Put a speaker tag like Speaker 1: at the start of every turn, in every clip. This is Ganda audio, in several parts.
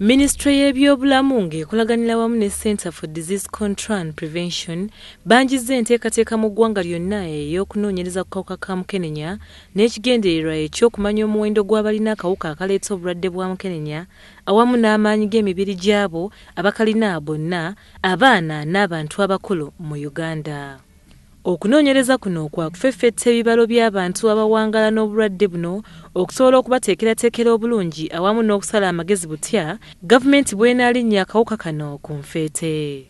Speaker 1: Ministry y'ebyobulamu ng'ekolaganira wamu ne Center for Disease Control and Prevention banjizza enteekateeka mu ggwanga lyonna ey'okunoonyereza ku kawuka ka mukenenya n'ekigendererwa eky'okumanya omuwendo gw'abalina akawuka akaleeta obulwadde bwa mukenenya awamu n'amaanyi g'emibiri gy'abo abakalina bonna abaana n'abantu abakulu mu Uganda. Okunoonyereza kuno kwa kufeffetta ebibalo by'abantu abawangala n'obulwadde buno okusobola okubateekerateekera obulungi awamu n'okusala amagezi butya gavumenti bw'enaalinnya akawuka kano ku nfeete.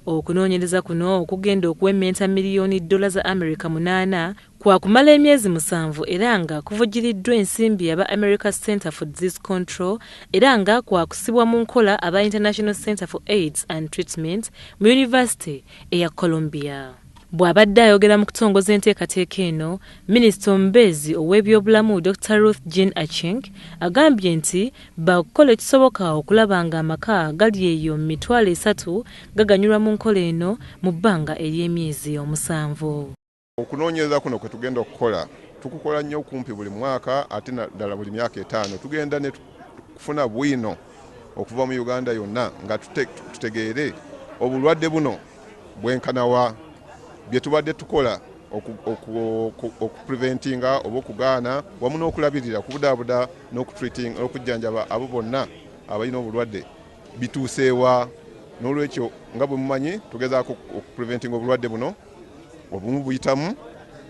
Speaker 1: Okunoonyereza kuno okugenda okuwemmenta miliyoni $8 8 kwa kumala emyezi 7 era nga kuvujjiriddwa ensimbi aba America Center for Disease Control era nga kwa kusibwa mu nkola aba International Center for AIDS and Treatment mu University eya Columbia. Bw'abadde ayogera mu kutongoza enteekateeka eno, Minisita omubeezi ow'ebyobulamu Dr. Ruth Jean Acheng agambye nti bakukola ekisoboka okulaba nga amaka gali eyo mu 3 gaganyulwa mu nkola eno mu bbanga ery'emyezi 7.
Speaker 2: Okunoonyereza kuno kwe tugenda okukola tukukola nnyo kumpi buli mwaka ate naddala buli myaka 5 tugenda ne kufuna bwino okuva mu Uganda yonna nga tutegeere obulwadde buno bwenkanawa bye tubadde tukola okupreventinga oba okugaana wamu n'okulabirira kubudaabuda n'okutreating okujjanjaba abo bonna abalina obulwadde bituuseewa. N'olwekyo nga bwe mumanyi tugezaako okupreventinga obulwadde buno obumu buyitamu,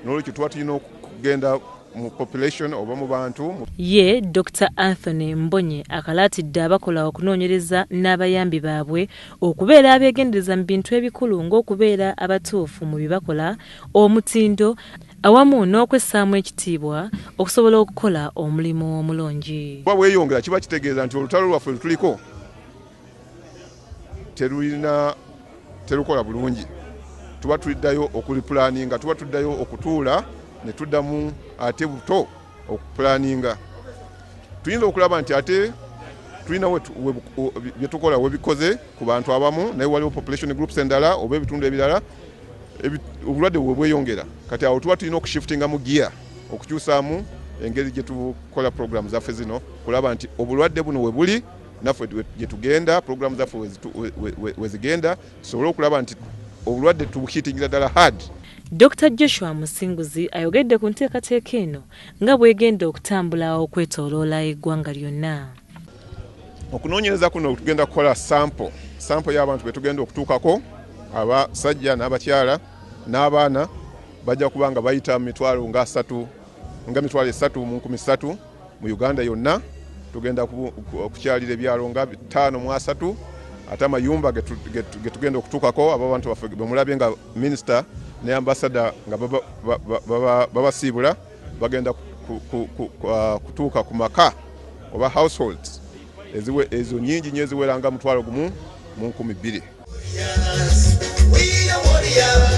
Speaker 2: n'olwekyo tuba tulina okugenda mu population oba mu bantu.
Speaker 1: Ye Dr. Anthony Mbonye akalaatidde abakola okunoonyereza n'abayambi baabwe okubeera abeegendereza mu bintu ebikulu ng'okubeera abatuufu mu bibakola, omutindo awamu n'okwessaamu ekitiibwa okusobola okukola omulimu omulungi.
Speaker 2: Kuba bweyongera kiba kitegeeza nti olutalo lwaffe lutuliko terukola bulungi. Tuba tuliddayo okulipulaninga, tuba tuddayo okutuula ne tuddamu ate buto okupulaninga. Tuyinza okulaba nti ate tulina bye tukola we bikoze ku bantu abamu naye waliwo population groups endala oba ebitundu ebirala obulwadde bwe bweyongera. Kati awo tuba tulina okushiftinga mu gear okukyusaamu engeri gye tukola program zaffe zino kulaba nti obulwadde buno we buli naffe gye tugenda program zaffe we zigenda tusobole okulaba nti obulwadde tubuhitingira ddala hard.
Speaker 1: Dr. Joshua Musinguzi ayogedde ku nteekateeka eno nga bwegenda okutambula okwetooloola eggwanga lyonna.
Speaker 2: Okunoonyereza kuno tugenda kukola sample y'abantu be tugenda okutuukako abasajja n'abakyala n'abaana bajja kuba nga bayita mitwalo nga 3 mu 13 mu Uganda yonna. Tugenda okukyalira ebyalo nga 5 ate amayumba ge tugenda okutuukako abo abantu baffe bemulabye nga minisita ne ambassador nga babasiibula bagenda kutuuka ku maka oba households ezo nyingi nnyo eziwera nga 1,200.